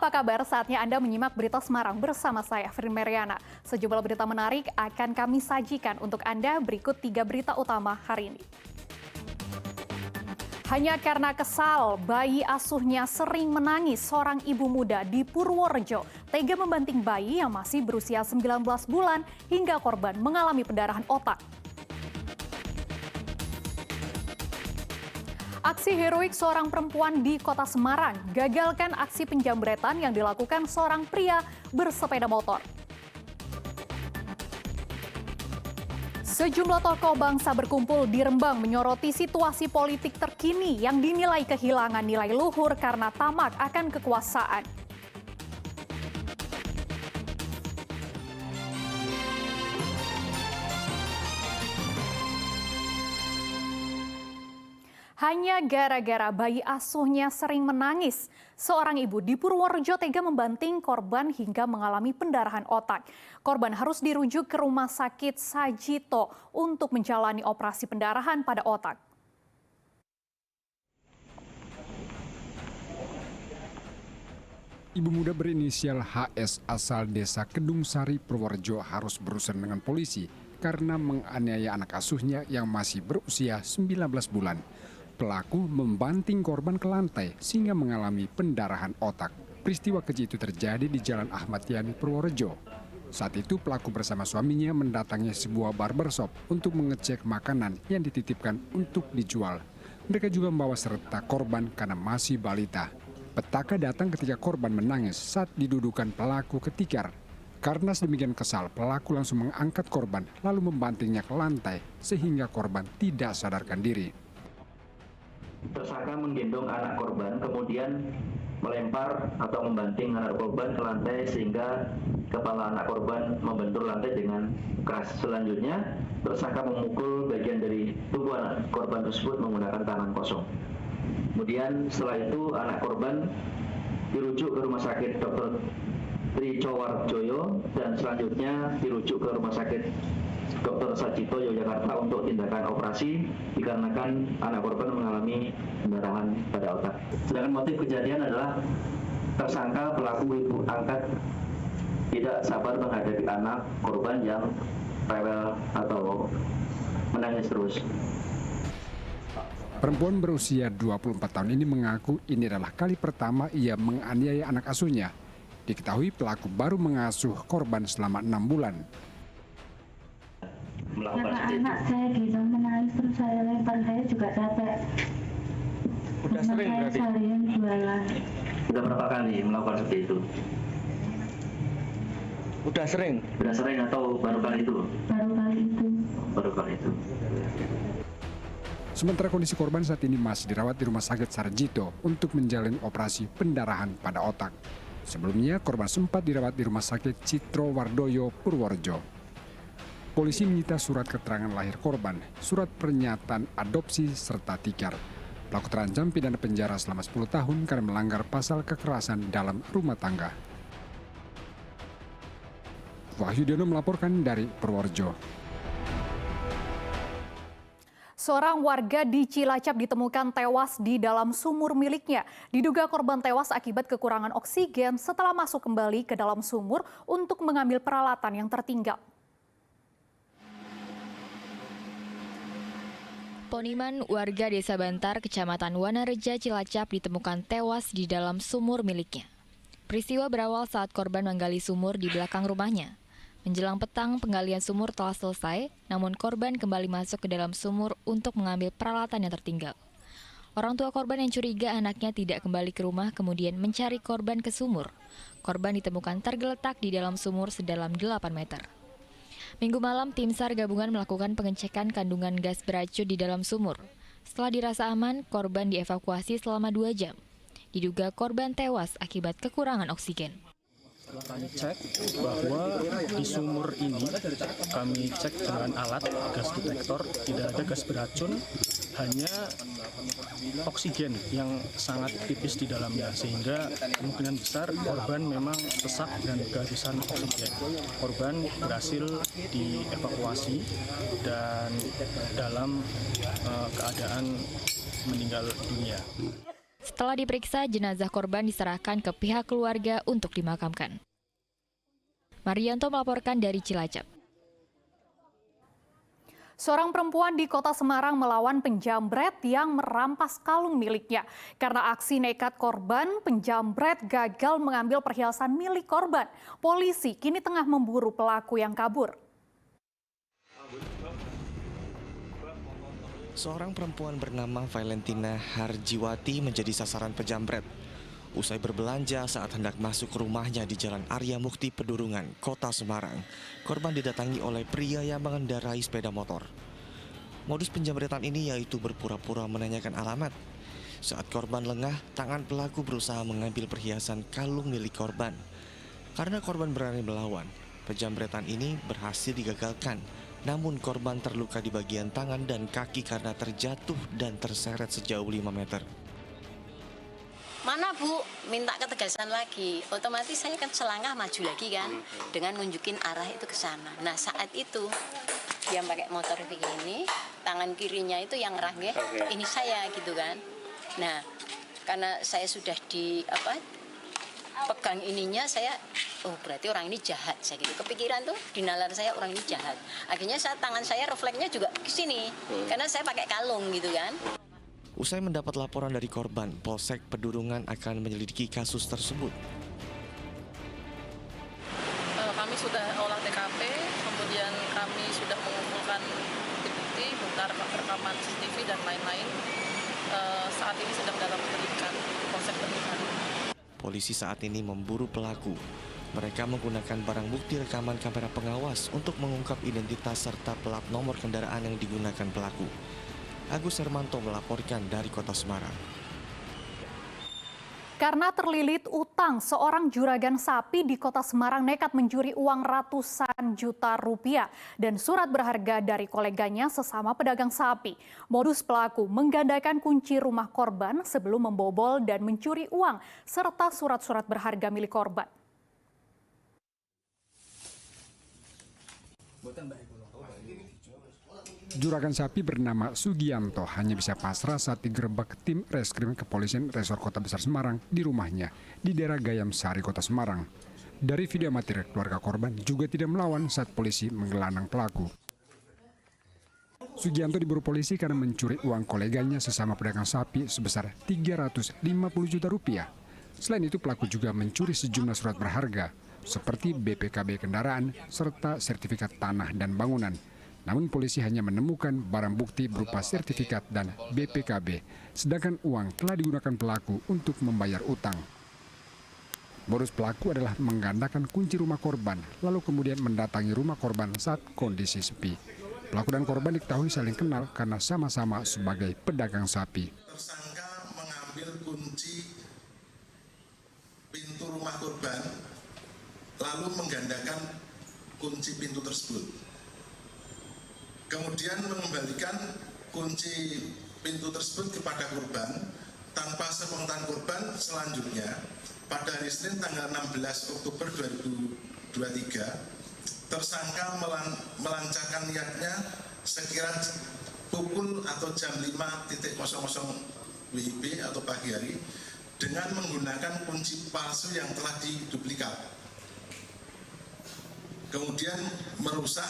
Apa kabar? Saatnya Anda menyimak berita Semarang bersama saya, Frin Meriana. Sejumlah berita menarik akan kami sajikan untuk Anda berikut 3 berita utama hari ini. Hanya karena kesal, bayi asuhnya sering menangis. Seorang ibu muda di Purworejo tega membanting bayi yang masih berusia 19 bulan hingga korban mengalami pendarahan otak. Aksi heroik seorang perempuan di Kota Semarang gagalkan aksi penjambretan yang dilakukan seorang pria bersepeda motor. Sejumlah tokoh bangsa berkumpul di Rembang menyoroti situasi politik terkini yang dinilai kehilangan nilai luhur karena tamak akan kekuasaan. Hanya gara-gara bayi asuhnya sering menangis, seorang ibu di Purworejo tega membanting korban hingga mengalami pendarahan otak. Korban harus dirujuk ke Rumah Sakit Sajito untuk menjalani operasi pendarahan pada otak. Ibu muda berinisial HS asal desa Kedung Sari, Purworejo harus berurusan dengan polisi karena menganiaya anak asuhnya yang masih berusia 19 bulan. Pelaku membanting korban ke lantai sehingga mengalami pendarahan otak. Peristiwa keji itu terjadi di Jalan Ahmad Yani, Purworejo. Saat itu pelaku bersama suaminya mendatangi sebuah barbershop untuk mengecek makanan yang dititipkan untuk dijual. Mereka juga membawa serta korban karena masih balita. Petaka datang ketika korban menangis saat didudukan pelaku ke tikar. Karena sedemikian kesal, pelaku langsung mengangkat korban lalu membantingnya ke lantai sehingga korban tidak sadarkan diri. Tersangka menggendong anak korban, kemudian melempar atau membanting anak korban ke lantai sehingga kepala anak korban membentur lantai dengan keras. Selanjutnya, tersangka memukul bagian dari tubuh anak korban tersebut menggunakan tangan kosong. Kemudian setelah itu anak korban dirujuk ke Rumah Sakit Dr. Tricowarjoyo dan selanjutnya dirujuk ke Rumah Sakit Dr. Sajito Yogyakarta untuk tindakan operasi dikarenakan anak korban mengalami pendarahan pada otak. Sedangkan motif kejadian adalah tersangka pelaku ibu angkat tidak sabar menghadapi anak korban yang rewel atau menangis terus. Perempuan berusia 24 tahun ini mengaku ini adalah kali pertama ia menganiaya anak asuhnya. Diketahui pelaku baru mengasuh korban selama 6 bulan. Karena anak saya gitu menangis terus saya lempar, saya juga capek. Udah sering berarti? Seharian jualan. Sudah berapa kali melakukan seperti itu? Udah sering? Sudah sering atau baru kali itu? Baru kali itu. Baru kali itu. Sementara kondisi korban saat ini masih dirawat di Rumah Sakit Sajito untuk menjalani operasi pendarahan pada otak. Sebelumnya korban sempat dirawat di Rumah Sakit Citro Wardoyo, Purworejo. Polisi menyita surat keterangan lahir korban, surat pernyataan adopsi, serta tikar. Pelaku terancam pidana penjara selama 10 tahun karena melanggar pasal kekerasan dalam rumah tangga. Wahyudiono melaporkan dari Purworejo. Seorang warga di Cilacap ditemukan tewas di dalam sumur miliknya. Diduga korban tewas akibat kekurangan oksigen setelah masuk kembali ke dalam sumur untuk mengambil peralatan yang tertinggal. Poniman, warga Desa Bantar, Kecamatan Wanareja, Cilacap ditemukan tewas di dalam sumur miliknya. Peristiwa berawal saat korban menggali sumur di belakang rumahnya. Menjelang petang, penggalian sumur telah selesai, namun korban kembali masuk ke dalam sumur untuk mengambil peralatan yang tertinggal. Orang tua korban yang curiga anaknya tidak kembali ke rumah kemudian mencari korban ke sumur. Korban ditemukan tergeletak di dalam sumur sedalam 8 meter. Minggu malam, tim SAR gabungan melakukan pengecekan kandungan gas beracun di dalam sumur. Setelah dirasa aman, korban dievakuasi selama 2 jam. Diduga korban tewas akibat kekurangan oksigen. Setelah kami cek bahwa di sumur ini kami cek dengan alat gas detektor, tidak ada gas beracun, hanya oksigen yang sangat tipis di dalamnya, sehingga kemungkinan besar korban memang sesak dan kehabisan oksigen. Korban berhasil dievakuasi dan dalam keadaan meninggal dunia. Setelah diperiksa, jenazah korban diserahkan ke pihak keluarga untuk dimakamkan. Marianto melaporkan dari Cilacap. Seorang perempuan di Kota Semarang melawan penjamret yang merampas kalung miliknya. Karena aksi nekat korban, penjamret gagal mengambil perhiasan milik korban. Polisi kini tengah memburu pelaku yang kabur. Seorang perempuan bernama Valentina Harjiwati menjadi sasaran penjamret. Usai berbelanja saat hendak masuk ke rumahnya di Jalan Arya Mukti Pedurungan, Kota Semarang, korban didatangi oleh pria yang mengendarai sepeda motor. Modus penjamretan ini yaitu berpura-pura menanyakan alamat. Saat korban lengah, tangan pelaku berusaha mengambil perhiasan kalung milik korban. Karena korban berani melawan, penjamretan ini berhasil digagalkan. Namun korban terluka di bagian tangan dan kaki karena terjatuh dan terseret sejauh 5 meter. Mana Bu, minta ketegasan lagi. Otomatis saya kan selangkah maju lagi kan, dengan nunjukin arah itu ke sana. Nah saat itu dia pakai motor begini, tangan kirinya itu yang ngerangge, ini saya gitu kan. Nah karena saya sudah pegang ininya, saya berarti orang ini jahat, saya gitu kepikiran tuh di nalar saya orang ini jahat. Akhirnya tangan saya refleksnya juga ke sini karena saya pakai kalung gitu kan. Usai mendapat laporan dari korban, Polsek Pedurungan akan menyelidiki kasus tersebut. Kami sudah olah TKP, kemudian kami sudah mengumpulkan bukti, bongkar rekaman CCTV dan lain-lain. Saat ini sedang dalam penyelidikan Polsek Pedurungan. Polisi saat ini memburu pelaku. Mereka menggunakan barang bukti rekaman kamera pengawas untuk mengungkap identitas serta plat nomor kendaraan yang digunakan pelaku. Agus Hermanto melaporkan dari Kota Semarang. Karena terlilit utang, seorang juragan sapi di Kota Semarang nekat mencuri uang ratusan juta rupiah dan surat berharga dari koleganya sesama pedagang sapi. Modus pelaku menggandakan kunci rumah korban sebelum membobol dan mencuri uang serta surat-surat berharga milik korban. Juragan sapi bernama Sugianto hanya bisa pasrah saat digerebek tim reskrim kepolisian Resor Kota Besar Semarang di rumahnya di daerah Gayam Sari, Kota Semarang. Dari video amatir, keluarga korban juga tidak melawan saat polisi menggelandang pelaku. Sugianto diburu polisi karena mencuri uang koleganya sesama pedagang sapi sebesar 350 juta rupiah. Selain itu pelaku juga mencuri sejumlah surat berharga seperti BPKB kendaraan serta sertifikat tanah dan bangunan. Namun polisi hanya menemukan barang bukti berupa sertifikat dan BPKB, sedangkan uang telah digunakan pelaku untuk membayar utang. Modus pelaku adalah menggandakan kunci rumah korban, lalu kemudian mendatangi rumah korban saat kondisi sepi. Pelaku dan korban diketahui saling kenal karena sama-sama sebagai pedagang sapi. Tersangka mengambil kunci pintu rumah korban, lalu menggandakan kunci pintu tersebut. Kemudian mengembalikan kunci pintu tersebut kepada korban tanpa sepengetahuan korban. Selanjutnya pada hari Senin tanggal 16 Oktober 2023 tersangka melancarkan niatnya sekira pukul atau jam 5.00 WIB atau pagi hari dengan menggunakan kunci palsu yang telah diduplikat, kemudian merusak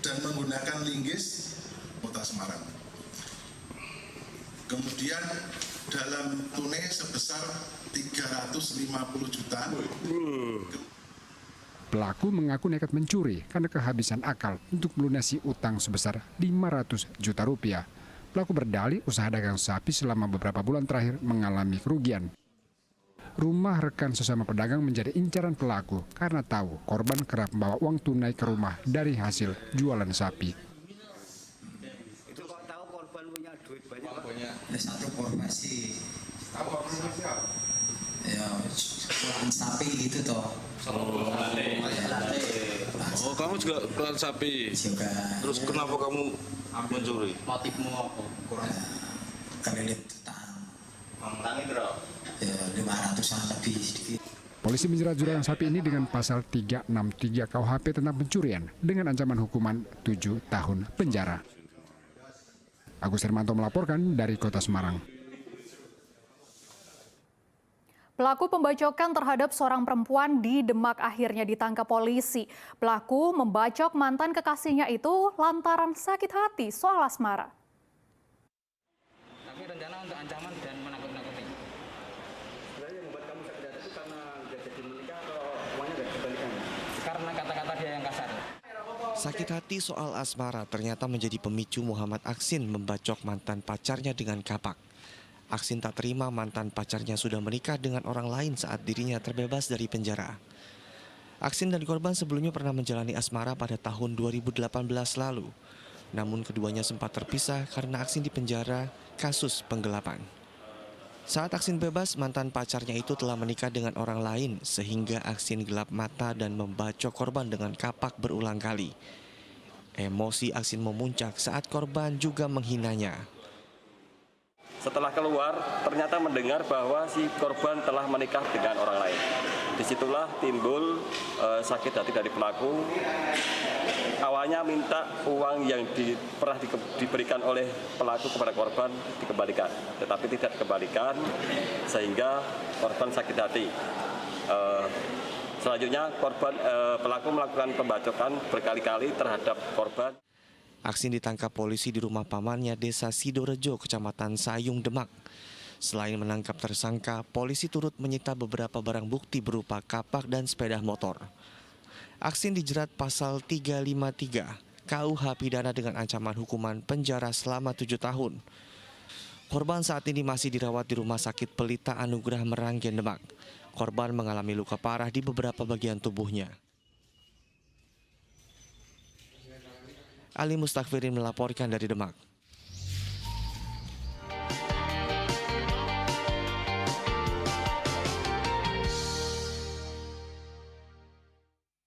dan menggunakan linggis Kota Semarang. Kemudian dalam tunai sebesar 350 juta. Pelaku mengaku nekat mencuri karena kehabisan akal untuk melunasi utang sebesar 500 juta rupiah. Pelaku berdalih usaha dagang sapi selama beberapa bulan terakhir mengalami kerugian. Rumah rekan sesama pedagang menjadi incaran pelaku karena tahu korban kerap membawa uang tunai ke rumah dari hasil jualan sapi. Itu kok tahu korban punya duit banyak? Satu korban sih. Ya, jualan sapi gitu toh. Oh, kamu juga jualan sapi? Juga. Terus kenapa kamu mencuri? Motifmu apa? Kelilit utang. Utang itu loh. Ya, 500-an lebih sedikit. Polisi menjerat juragan sapi ini dengan pasal 363 KUHP tentang pencurian dengan ancaman hukuman 7 tahun penjara. Agus Hermanto melaporkan dari Kota Semarang. Pelaku pembacokan terhadap seorang perempuan di Demak akhirnya ditangkap polisi. Pelaku membacok mantan kekasihnya itu lantaran sakit hati soal asmara. Tapi rencana untuk ancaman dan menakut-nakuti. Sebenarnya yang membuat kamu sakit hati itu karena gak jadi menikah atau semuanya gak kebalikan? Karena kata-kata dia yang kasar. Sakit hati soal asmara ternyata menjadi pemicu Muhammad Aksin membacok mantan pacarnya dengan kapak. Aksin tak terima mantan pacarnya sudah menikah dengan orang lain saat dirinya terbebas dari penjara. Aksin dan korban sebelumnya pernah menjalani asmara pada tahun 2018 lalu. Namun keduanya sempat terpisah karena Aksin dipenjara kasus penggelapan. Saat Aksin bebas, mantan pacarnya itu telah menikah dengan orang lain sehingga Aksin gelap mata dan membacok korban dengan kapak berulang kali. Emosi Aksin memuncak saat korban juga menghinanya. Setelah keluar, ternyata mendengar bahwa si korban telah menikah dengan orang lain. Disitulah timbul sakit hati dari pelaku. Awalnya minta uang yang pernah diberikan oleh pelaku kepada korban dikembalikan, tetapi tidak dikembalikan sehingga korban sakit hati. Selanjutnya pelaku melakukan pembacokan berkali-kali terhadap korban. Aksin ditangkap polisi di rumah pamannya Desa Sidorejo, Kecamatan Sayung, Demak. Selain menangkap tersangka, polisi turut menyita beberapa barang bukti berupa kapak dan sepeda motor. Aksin dijerat pasal 353 KUH pidana dengan ancaman hukuman penjara selama 7 tahun. Korban saat ini masih dirawat di Rumah Sakit Pelita Anugerah Meranggen, Demak. Korban mengalami luka parah di beberapa bagian tubuhnya. Ali Mustakfirin melaporkan dari Demak.